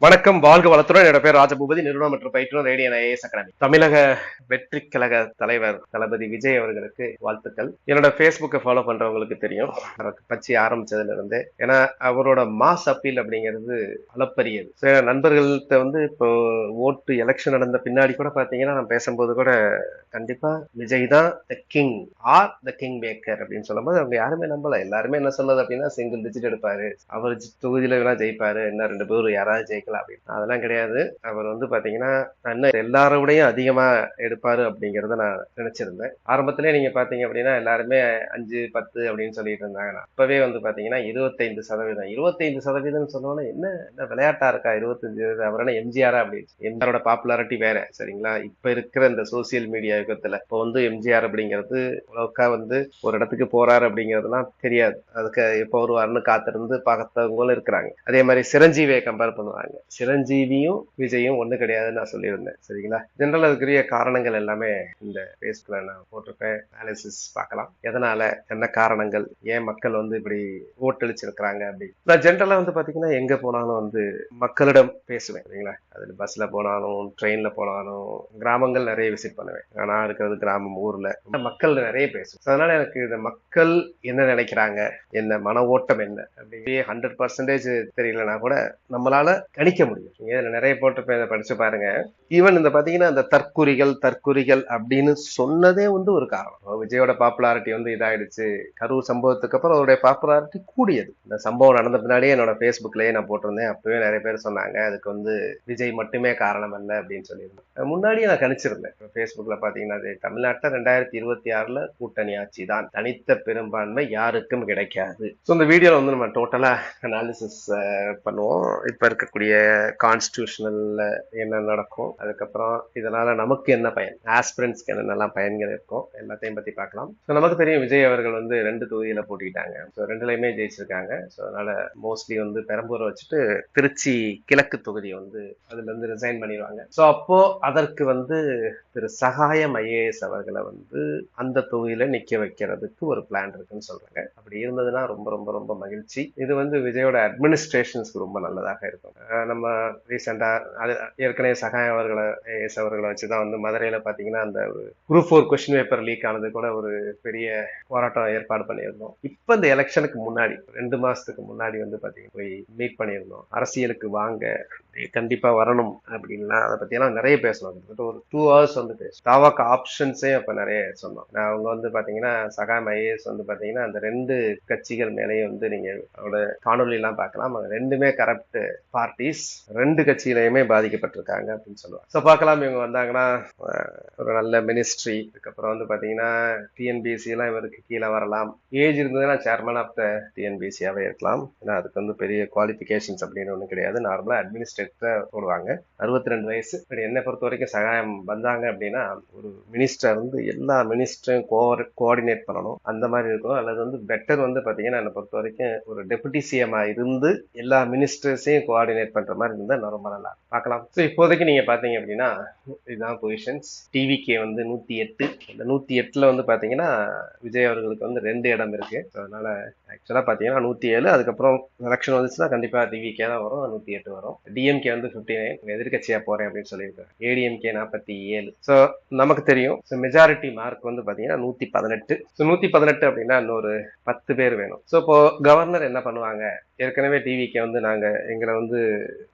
வணக்கம், வாழ்க வளத்துடன். என்னோட பேர் ராஜபூபதி, நிறுவனம் மற்றும் பயிற்றுனர் ரேடியன் ஐஏஎஸ் அகாடமி. தமிழக வெற்றி கழக தலைவர் தளபதி விஜய் அவர்களுக்கு வாழ்த்துக்கள். என்னோட Facebookஐ ஃபாலோ பண்றவங்களுக்கு தெரியும், கட்சி ஆரம்பிச்சதுல இருந்து. ஏன்னா அவரோட மாஸ் அப்பீல் அப்படிங்கிறது அளப்பரியது. சில நண்பர்கள்ட்ட வந்து இப்போ ஓட்டு எலெக்ஷன் நடந்த பின்னாடி கூட பாத்தீங்கன்னா நான் பேசும்போது கூட கண்டிப்பா விஜய் தான் the king R the king maker அப்படின்னு சொல்லும்போது அவங்க யாருமே நம்பல. எல்லாருமே என்ன சொன்னது அப்படின்னா சிங்கிள் டிஜிட் எடுப்பாரு, அவர் தொகுதியில வேணா ஜெயிப்பாரு, என்ன 2 பேரும் யாராவது ஜெயிக்கலாம் அப்படின்னு. அதெல்லாம் கிடையாது. அவர் வந்து பாத்தீங்கன்னா இன்னும் எல்லாரோடையும் அதிகமா எடுப்பாரு அப்படிங்கறத நான் நினைச்சிருந்தேன். ஆரம்பத்திலே நீங்க பாத்தீங்க அப்படின்னா எல்லாருமே 5-10 அப்படின்னு சொல்லிட்டு இருந்தாங்க. அப்பவே வந்து பாத்தீங்கன்னா 25%. 25% சொன்னோன்னா என்ன விளையாட்டா இருக்கா 25%? அவர் என்ன எம்ஜிஆரா அப்படின்னு. எம்ஜிஆரோட பாப்புலாரிட்டி வேற, சரிங்களா? இப்ப இருக்கிற இந்த சோசியல் மீடியா யுகத்துல இப்போ வந்து எம்ஜிஆர் அப்படிங்கிறது உலகா வந்து ஒரு இடத்துக்கு போறாரு அப்படிங்கிறதுலாம் தெரியாது. அதுக்கு எப்போ வருவாருன்னு காத்திருந்து பார்த்தவங்களும் இருக்கிறாங்க. அதே மாதிரி சிரஞ்சீவியை கம்பேர் பண்ணுவாங்க. சிரஞ்சீவியும் விஜயும் ஒண்ணு கிடையாதுன்னு நான் சொல்லியிருந்தேன், சரிங்களா? ஜெனரல் அதுக்குரிய காரணங்கள் எல்லாமே இந்த பேஸ்ல நான் போட்டிருப்பேன். அனாலிசிஸ் பார்க்கலாம், எதனால, என்ன காரணங்கள், ஏன் மக்கள் வந்து இப்படி ஓட்டளிச்சிருக்கிறாங்க அப்படி. நான் ஜென்ரலா வந்து பாத்தீங்கன்னா எங்க போனாலும் வந்து மக்களிடம் பேசுவேன், சரிங்களா? அதுல பஸ்ல போனாலும் ட்ரெயின்ல போனாலும் கிராமங்கள் நிறைய விசிட் பண்ணுவேன். நான் இருக்கிறது கிராமம், ஊர்ல மக்கள் நிறைய பேசுவேன். அதனால எனக்கு இந்த மக்கள் என்ன நினைக்கிறாங்க, என்ன மன ஓட்டம் என்ன அப்படி 100% தெரியலனா கூட நம்மளால கணிக்க முடியும். நீங்க இதுல நிறைய போட்டு இதை படிச்சு பாருங்க. ஈவன் இந்த பாத்தீங்கன்னா இந்த தற்குறிகள் அப்படின்னு சொன்னதே வந்து ஒரு காரணம். விஜயோட பாப்புலாரிட்டி வந்து இதாயிடுச்சு. கரூர் சம்பவத்துக்கு அப்புறம் அவருடைய பாப்புலாரிட்டி கூடியது. இந்த சம்பவம் நடந்த பின்னாடியே என்னோட Facebookலயே நான் போட்டிருந்தேன். அப்பவே நிறைய பேர் சொன்னாங்க அதுக்கு வந்து விஜய் மட்டுமே காரணம் அல்ல அப்படின்னு சொல்லியிருந்தேன். முன்னாடியே நான் கணிச்சிருந்தேன். Facebookல பாத்தீங்கன்னா தமிழ்நாட்டில் 2026 கூட்டணி ஆட்சி தான், தனித்த பெரும்பான்மை யாருக்கும் கிடைக்காது. ஸோ இந்த வீடியோல வந்து நம்ம டோட்டலா அனாலிசிஸ் பண்ணுவோம். இப்ப இருக்கக்கூடிய கான்ஸ்டிடியூஷனல்ல என்ன நடக்கும், அதுக்கப்புறம் இதனால நமக்கு என்ன பயன், ஆஸ்பிரன்ஸ்க்கு என்னென்னலாம் பயன்கள் இருக்கும், எல்லாத்தையும் பத்தி பார்க்கலாம். ஸோ நமக்கு தெரியும் விஜய் அவர்கள் வந்து 2 தொகுதியில போட்டிட்டாங்க. ஸோ 2லையுமே ஜெயிச்சிருக்காங்க. ஸோ அதனால மோஸ்ட்லி வந்து பெரம்பூரை வச்சுட்டு திருச்சி கிழக்கு தொகுதியை வந்து அதுல இருந்து ரிசைன் பண்ணிடுவாங்க. ஸோ அப்போ அதற்கு வந்து திரு சகாயம் ஐஏஎஸ் அவர்களை வந்து அந்த தொகுதியில நிக்க வைக்கிறதுக்கு ஒரு பிளான் இருக்குன்னு சொல்றாங்க. அப்படி இருந்ததுன்னா ரொம்ப ரொம்ப ரொம்ப மகிழ்ச்சி. இது வந்து விஜயோட அட்மினிஸ்ட்ரேஷன்ஸ்க்கு ரொம்ப நல்லதாக இருக்கும். நம்ம ரீசெண்டா ஏற்கனவே சகாயம் அவர்களை ஐஏஎஸ் அவர்களை வச்சுதான் வந்து மதுரையில பாத்தீங்கன்னா அந்த குரூப் 4 கொஸ்டின் பேப்பர் லீக் ஆனது கூட ஒரு பெரிய போராட்டம் ஏற்பாடு பண்ணியிருந்தோம். இப்ப இந்த எலெக்ஷனுக்கு முன்னாடி 2 மாசத்துக்கு முன்னாடி வந்து பாத்தீங்கன்னா போய் மீட் பண்ணியிருந்தோம். அரசியலுக்கு வாங்க, கண்டிப்பா வரணும் அப்படின்னா அதை பத்தி எல்லாம் நிறைய பேசணும். ஒரு 2 hours வந்து பேசும். தாவாக்கு ஆப்ஷன்ஸே அப்ப நிறைய சொன்னோம். அவங்க வந்து பாத்தீங்கன்னா சகாயம் ஐஏஎஸ் வந்து பாத்தீங்கன்னா அந்த 2 கட்சிகள் மேலேயும் வந்து நீங்க அவரோட காணொலி எல்லாம் பார்க்கலாம். அது 2மே கரப்ட் பார்ட்டிஸ், 2 கட்சியிலையுமே பாதிக்கப்பட்டிருக்காங்க அப்படின்னு சொல்லுவாங்க. ஸோ பார்க்கலாம், இவங்க வந்தாங்கன்னா ஒரு நல்ல மினிஸ்ட்ரி, அதுக்கப்புறம் வந்து பாத்தீங்கன்னா டிஎன்பிஎஸ்சி எல்லாம் இவருக்கு கீழே வரலாம். ஏஜ் இருந்ததுன்னா சேர்மன் ஆஃப் த டிஎன்பிஎஸ்சியாவே இருக்கலாம். ஏன்னா அதுக்கு வந்து பெரிய குவாலிபிகேஷன்ஸ் அப்படின்னு ஒன்றும் கிடையாது. நார்மலா அட்மினிஸ்ட்ரேட்டர் போடுவாங்க. 62 வயசு. என்னை பொறுத்த வரைக்கும் சகாயம் வந்தாங்க அப்படின்னா ஒரு மினிஸ்டர் வந்து எல்லா மினிஸ்டரையும் கோஆர்டினேட் பண்ணணும், அந்த மாதிரி இருக்கணும். அல்லது வந்து பெட்டர் வந்து பாத்தீங்கன்னா என்னை பொறுத்த வரைக்கும் ஒரு டெபுட்டி சிஎம்ஆ இருந்து எல்லா மினிஸ்டர்ஸையும் கோஆர்டினேட் பண்ற மாதிரி இருந்தா ரொம்ப நல்லா பார்க்கலாம். ஸோ இப்போதைக்கு நீங்க பாத்தீங்க அப்படின்னா இதுதான் பொசிஷன்ஸ். டிவிகே வந்து 108. இந்த 108ல வந்து பாத்தீங்கன்னா விஜய் அவர்களுக்கு வந்து 2 இடம் இருக்கு. அதனால ஆக்சுவலா பாத்தீங்கன்னா 107. அதுக்கப்புறம் எலெக்ஷன் வந்துச்சுன்னா கண்டிப்பா டிவிகே தான் வரும், 108 வரும். டிஎம்கே வந்து 59, எதிர்கட்சியா போறேன் அப்படின்னு சொல்லியிருக்காரு. ஏடிஎம்கே 47. ஸோ நமக்கு தெரியும் மெஜாரிட்டி மார்க் வந்து பாத்தீங்கன்னா 118. ஸோ 118 அப்படின்னா இன்னொரு 10 பேர் வேணும். ஸோ இப்போ கவர்னர் என்ன பண்ணுவாங்க, ஏற்கனவே டிவிக்கு வந்து நாங்க எங்களை வந்து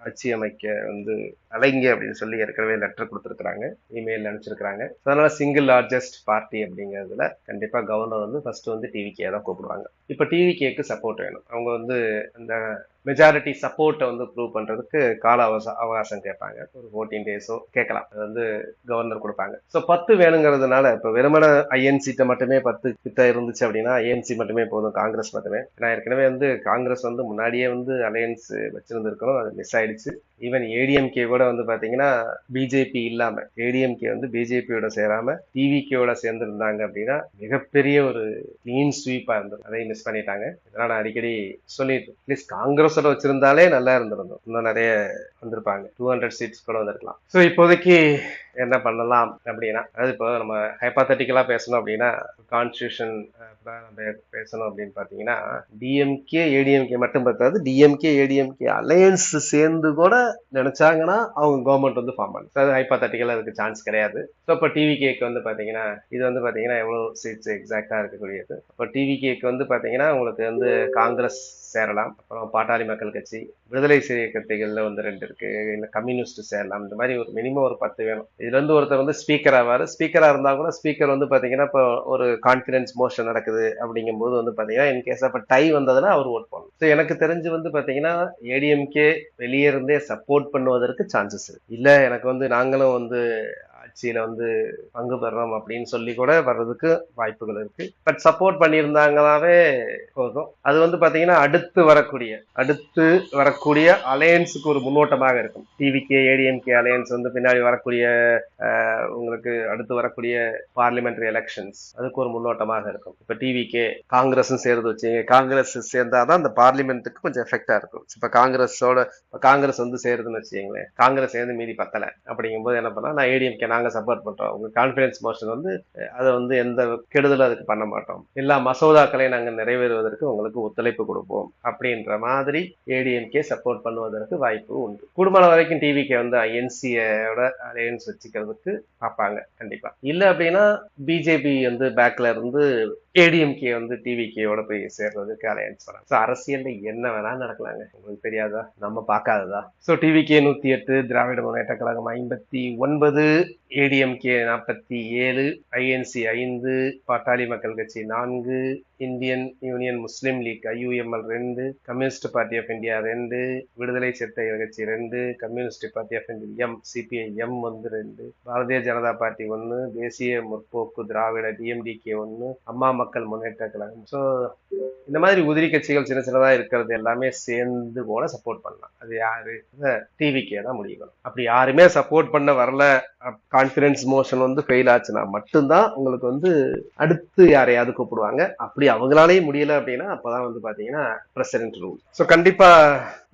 ஆட்சி அமைக்க வந்து அலைங்க அப்படின்னு சொல்லி ஏற்கனவே லெட்டர் கொடுத்துருக்காங்க, இமெயில் அனுப்பிச்சிருக்காங்க. அதனால சிங்கிள் லார்ஜஸ்ட் பார்ட்டி அப்படிங்கிறதுல கண்டிப்பா கவர்னர் வந்து ஃபர்ஸ்ட் வந்து டிவிகே தான் கூப்பிடுவாங்க. இப்ப டிவிகேக்கு சப்போர்ட் வேணும். அவங்க வந்து அந்த மெஜாரிட்டி சப்போர்ட்டை வந்து ப்ரூவ் பண்றதுக்கு கால அவகாசம் கேட்பாங்க. ஒரு 14 டேஸோ கேட்கலாம். அது வந்து கவர்னர் கொடுப்பாங்க. ஸோ 10 வேணுங்கிறதுனால இப்ப வெறுமன ஐஎன்சிட்ட மட்டுமே 10 கிட்ட இருந்துச்சு அப்படின்னா ஐஎன்சி மட்டுமே போதும், காங்கிரஸ் மட்டுமே. ஏன்னா ஏற்கனவே வந்து காங்கிரஸ் வந்து முன்னாடியே வந்து அலையன்ஸ் வச்சிருந்திருக்கணும், அது மிஸ் ஆயிடுச்சு. ஈவன் ஏடிஎம்கே கூட வந்து பாத்தீங்கன்னா பிஜேபி இல்லாம ஏடிஎம்கே வந்து பிஜேபியோட சேராம டிவிகேயோட சேர்ந்து இருந்தாங்க அப்படின்னா மிகப்பெரிய ஒரு கிளீன் ஸ்வீப்பா இருந்தது. அதை மிஸ் பண்ணிட்டாங்க. இதெல்லாம் நான் அடிக்கடி சொல்லிட்டு காங்கிரஸ் அவசரம் வச்சிருந்தாலே நல்லா இருந்திருக்கும், இன்னும் நிறைய வந்திருப்பாங்க, 200 சீட்ஸ் கூட வந்திருக்கலாம். ஸோ இப்போதைக்கு என்ன பண்ணலாம் அப்படின்னா, அதாவது இப்போ நம்ம ஹைபாத்தட்டிக்கலா பேசணும் அப்படின்னா, கான்ஸ்டியூஷன் நம்ம பேசணும் அப்படின்னு பாத்தீங்கன்னா, டிஎம்கே ஏடிஎம்கே மட்டும் பார்த்தாது, டிஎம்கே ஏடிஎம்கே அலையன்ஸ் சேர்ந்து கூட நினைச்சாங்கன்னா அவங்க கவர்மெண்ட் வந்து ஃபார்ம் பண்ணும். அது ஹைபாத்தட்டிக்கலா அதுக்கு சான்ஸ் கிடையாது. ஸோ இப்போ டிவிகேக்கு வந்து பாத்தீங்கன்னா, இது வந்து பாத்தீங்கன்னா எவ்வளவு சீட்ஸ் எக்ஸாக்டா இருக்கக்கூடியது. இப்போ டிவிகேக்கு வந்து பாத்தீங்கன்னா உங்களுக்கு வந்து காங்கிரஸ் சேரலாம், அப்புறம் பாட்டாளி மக்கள் கட்சி, விடுதலை சிறிய கட்சிகள்ல வந்து 2 இருக்கு, இல்ல கம்யூனிஸ்ட் சேரலாம். இந்த மாதிரி ஒரு மினிமம் ஒரு 10 வேணும். இதுல இருந்து ஒருத்தர் வந்து ஸ்பீக்கர் ஆவாரு. ஸ்பீக்கரா இருந்தா கூட ஸ்பீக்கர் வந்து பாத்தீங்கன்னா இப்போ ஒரு கான்பிடன்ஸ் மோஷன் நடக்குது அப்படிங்கும் போது வந்து பாத்தீங்கன்னா இன்கேஸ் அப்ப டை வந்ததுன்னா அவர் ஓட் பண்ணணும். ஸோ எனக்கு தெரிஞ்சு வந்து பாத்தீங்கன்னா ஏடிஎம்கே வெளியே இருந்தே சப்போர்ட் பண்ணுவதற்கு சான்சஸ் இருக்கு. இல்ல எனக்கு வந்து நாங்களும் வந்து ஆட்சியில வந்து பங்கு பெறணும் அப்படின்னு சொல்லி கூட வர்றதுக்கு வாய்ப்புகள் இருக்கு. பட் சப்போர்ட் பண்ணியிருந்தாங்களாவே போதும். அது வந்து பாத்தீங்கன்னா அடுத்து வரக்கூடிய அலையன்ஸுக்கு ஒரு முன்னோட்டமாக இருக்கும். டிவிகே ஏடிஎம்கே அலையன்ஸ் வந்து பின்னாடி வரக்கூடிய உங்களுக்கு அடுத்து வரக்கூடிய பார்லிமெண்டரி எலெக்ஷன்ஸ் அதுக்கு ஒரு முன்னோட்டமாக இருக்கும். இப்ப டிவிகே காங்கிரஸும் சேர்ந்து வச்சுங்க, காங்கிரஸ் சேர்ந்தாதான் அந்த பார்லிமெண்ட்டுக்கு கொஞ்சம் எஃபெக்டா இருக்கும். இப்ப காங்கிரஸ் வந்து சேருதுன்னு வச்சுக்கீங்களேன், காங்கிரஸ் சேர்ந்து மீதி பத்தல அப்படிங்கும் போது என்ன பண்ணா, நான் ஏடிஎம்கே நாங்க சப்போர்ட் பண்றோம், உங்க கான்பிடன்ஸ் மோஷன் வந்து அதை வந்து எந்த கெடுதலும் அதுக்கு பண்ண மாட்டோம், எல்லா மசோதாக்களை நாங்க நிறைவேறுவதற்கு உங்களுக்கு ஒத்துழைப்பு கொடுப்போம் அப்படின்ற மாதிரி ஏடிஎம்கே சப்போர்ட் பண்ணுவதற்கு வாய்ப்பு உண்டு. கூடுமான வரைக்கும் டிவிகே வந்து என்சியோட அலையன்ஸ் வச்சுக்கிறதுக்கு பார்ப்பாங்க கண்டிப்பா. இல்ல அப்படின்னா பிஜேபி வந்து பேக்ல இருந்து ஏடிஎம்கே வந்து டிவிகேயோட போய் சேர்றதுக்கு அலையன்ஸ் வராங்க. ஸோ அரசியல்ல என்ன வேணாலும் நடக்கலாங்க, உங்களுக்கு தெரியாதா, நம்ம பார்க்காததா? So TVK 108, Dravida Munnetra Kazhagam 59, ADMK 47, INC 5, Pattali Makkal Katchi 4, Indian Union Muslim League IUML 2, Communist Party of India 2, Viduthalai Chiruthaigal Katchi 2, Communist Party of India CPI M வந்து 2, பாரதிய ஜனதா பார்ட்டி 1, தேசிய முற்போக்கு திராவிட டிஎம்டிகே 1, அம்மா மக்கள் முன்னேற்ற கழகம். ஸோ இந்த மாதிரி உதிரி கட்சிகள் சின்ன சின்னதா இருக்கிறது எல்லாமே சேர்ந்து கூட சப்போர்ட் பண்ணலாம். அது யாரு? டிவிகே தான் முடியும். அப்படி யாருமே சப்போர்ட் பண்ண வரல, கான்பிடன்ஸ் மோஷன் வந்து ஃபெயில் ஆச்சுன்னா மட்டும்தான் உங்களுக்கு வந்து அடுத்து யாரையாவது கூப்பிடுவாங்க. அப்படி அவங்களாலேயும் முடியல அப்படின்னா அப்பதான் வந்து பாத்தீங்கன்னா பிரசிடென்ட் ரூல். ஸோ கண்டிப்பா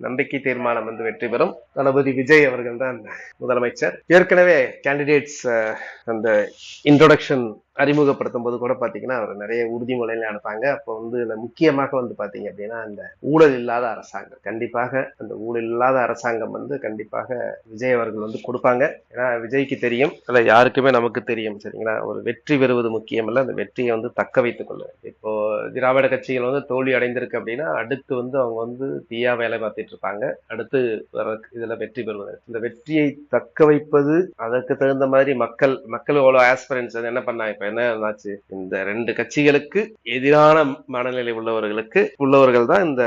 நம்பிக்கை தீர்மானம் வந்து வெற்றி பெறும். தளபதி விஜய் அவர்கள் தான் முதலமைச்சர். ஏற்கனவே கேண்டிடேட்ஸ் அந்த இன்ட்ரோடக்ஷன் அறிமுகப்படுத்தும் போது கூட பாத்தீங்கன்னா அவர் நிறைய உறுதிமொழிகளை அனுப்பாங்க. அப்போ வந்து முக்கியமாக வந்து பாத்தீங்க அப்படின்னா அந்த ஊழல் இல்லாத அரசாங்கம், கண்டிப்பாக அந்த ஊழல் இல்லாத அரசாங்கம் வந்து கண்டிப்பாக விஜய் அவர்கள் வந்து கொடுப்பாங்க. ஏன்னா விஜய்க்கு தெரியும், இல்ல யாருக்குமே நமக்கு தெரியும், சரிங்களா, ஒரு வெற்றி பெறுவது முக்கியம் இல்ல, அந்த வெற்றியை வந்து தக்க வைத்துக் கொள்ள. இப்போ திராவிட கட்சிகள் வந்து தோல்வி அடைந்திருக்கு அப்படின்னா அடுத்து வந்து அவங்க வந்து தீயா வேலை பார்த்துட்டு இருப்பாங்க. அடுத்து இதுல வெற்றி பெறுவது, இந்த வெற்றியை தக்க வைப்பது, அதற்கு தகுந்த மாதிரி மக்களோட ஆஸ்பிரன்ஸ் என்ன பண்ணாங்க. இப்ப என்ன ஆச்சு, இந்த 2 கட்சிகளுக்கு எதிரான மனநிலை உள்ளவர்கள் தான் இந்த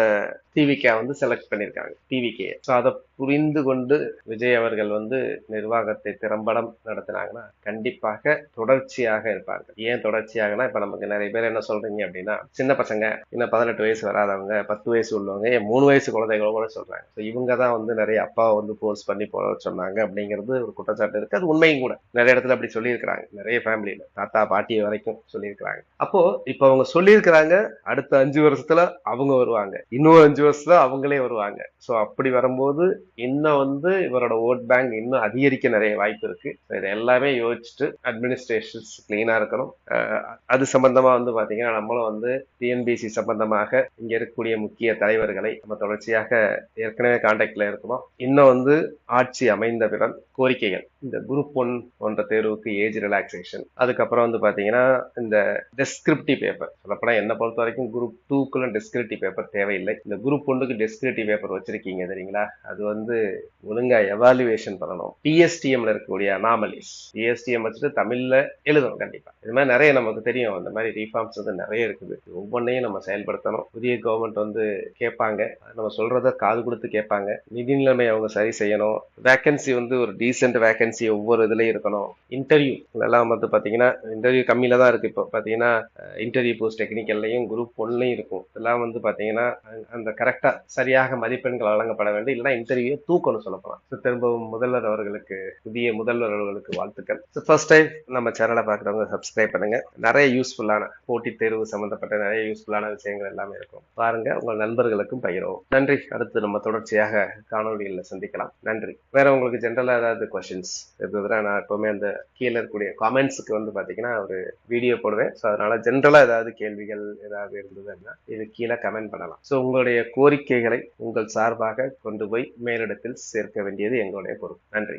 டிவிகே வந்து செலக்ட் பண்ணிருக்காங்க, டிவிகே. ஸோ அதை புரிந்து கொண்டு விஜய் அவர்கள் வந்து நிர்வாகத்தை திறம்படம் நடத்தினாங்கன்னா கண்டிப்பாக தொடர்ச்சியாக இருப்பாங்க. ஏன் தொடர்ச்சியாகனா, இப்ப நமக்கு நிறைய பேர் என்ன சொல்றீங்க அப்படின்னா, சின்ன பசங்க, இன்னும் 18 வயசு வராதவங்க, 10 வயசு உள்ளவங்க, 3 வயசு குழந்தைகளோ கூட சொல்றாங்க. ஸோ இவங்க தான் வந்து நிறைய அப்பாவை வந்து போர்ஸ் பண்ணி போட சொன்னாங்க அப்படிங்கிறது ஒரு குற்றச்சாட்டு இருக்கு. அது உண்மையும் கூட, நிறைய இடத்துல அப்படி சொல்லியிருக்கிறாங்க, நிறைய ஃபேமிலியில தாத்தா பாட்டி வரைக்கும் சொல்லியிருக்கிறாங்க. அப்போ இப்ப அவங்க சொல்லியிருக்கிறாங்க, அடுத்த 5 வருஷத்துல அவங்க வருவாங்க, இன்னும் 5 வருஷத்துல அவங்களே வருவாங்க. சோ அப்படி வரும்போது இன்னும் வந்து இவரோட ஓட் பேங்க் இன்னும் அதிகரிக்க நிறைய வாய்ப்பு இருக்கு. இதை எல்லாமே யோசிச்சுட்டு அட்மினிஸ்ட்ரேஷன்ஸ் கிளீனா இருக்கணும். அது சம்பந்தமா வந்து பாத்தீங்கன்னா நம்மளும் வந்து டிஎன்பிசி சம்பந்தமாக இங்க இருக்கக்கூடிய முக்கிய தலைவர்களை நம்ம தொடர்ச்சியாக ஏற்கனவே கான்டாக்ட்ல இருக்கணும். இன்னும் வந்து ஆட்சி அமைந்த பிறகு கோரிக்கைகள், இந்த குரூப் 1 போன்ற தேர்வுக்கு ஏஜ் ரிலாக்ஸேஷன், அதுக்கப்புறம் வந்து பாத்தீங்கன்னா இந்த டெஸ்கிரிப்டிவ் பேப்பர், சொல்லப்போனா என்ன பொறுத்த வரைக்கும் குரூப் 2க்குள்ள டெஸ்கிரிப்டிவ் பேப்பர் தேவையில்லை. இந்த குரூப் 1க்கு டெஸ்கிரிப்டிவ் பேப்பர் வச்சிருக்கீங்க தெரியுங்களா, அது வந்து ஒழுங்கா எவாலுவேஷன் பண்ணணும். பிஎஸ்டிஎம்ல இருக்கக்கூடிய அனாமலிஸ், பிஎஸ்டிஎம் வச்சுட்டு தமிழ்ல எழுதணும் கண்டிப்பா. இது மாதிரி நிறைய நமக்கு தெரியும், அந்த மாதிரி ரீஃபார்ம்ஸ் வந்து நிறைய இருக்குது. ஒவ்வொன்றையும் நம்ம செயல்படுத்தணும். புதிய கவர்மெண்ட் வந்து கேட்பாங்க, நம்ம சொல்றத காது கொடுத்து கேட்பாங்க. நிதி நிலைமை அவங்க சரி செய்யணும். வேகன்சி வந்து ஒரு டீசென்ட் வேகன்சி ஒவ்வொரு இதுலயும் இருக்கணும். இன்டர்வியூ எல்லாம் வந்து பாத்தீங்கன்னா இன்டர்வியூ கம்மியில தான் இருக்கு. இப்போ பாத்தீங்கன்னா இன்டர்வியூ போஸ்ட் டெக்னிக்கல்லையும் குரூப் 1லையும் இருக்கும். இதெல்லாம் வந்து பாத்தீங்கன்னா அந்த கரெக்டா சரியாக மதிப்பெண்கள் வழங்கப்பட வேண்டும். இல்லைன்னா இன்டர்வியூ தூக்கணும் சொல்ல போலாம். திரும்பவும் முதல்வர் அவர்களுக்கு, புதிய முதல்வர் அவர்களுக்கு வாழ்த்துக்கள். ஃபர்ஸ்ட் டைம் நம்ம சேனலை பார்க்குறவங்க சப்ஸ்கிரைப் பண்ணுங்க. நிறைய யூஸ்ஃபுல்லான போட்டித் தேர்வு சம்பந்தப்பட்ட நிறைய யூஸ்ஃபுல்லான விஷயங்கள் எல்லாமே இருக்கும். பாருங்க, உங்கள் நண்பர்களுக்கும் பகிரவும். நன்றி. அடுத்து நம்ம தொடர்ச்சியாக காணொலிகளில் சந்திக்கலாம். நன்றி. வேற உங்களுக்கு ஜென்ரலா ஏதாவது கொஸ்டின்ஸ் இருந்ததுன்னா, நான் எப்பவுமே அந்த கீழே இருக்கக்கூடிய காமெண்ட்ஸுக்கு வந்து பாத்தீங்கன்னா ஒரு வீடியோ போடுவேன். ஸோ அதனால ஜென்ரலா ஏதாவது கேள்விகள் ஏதாவது இருந்ததுன்னா இது கீழே கமெண்ட் பண்ணலாம். ஸோ உங்களுடைய கோரிக்கைகளை உங்கள் சார்பாக கொண்டு போய் மேலிடத்தில் சேர்க்க வேண்டியது எங்களுடைய பொறுப்பு. நன்றி.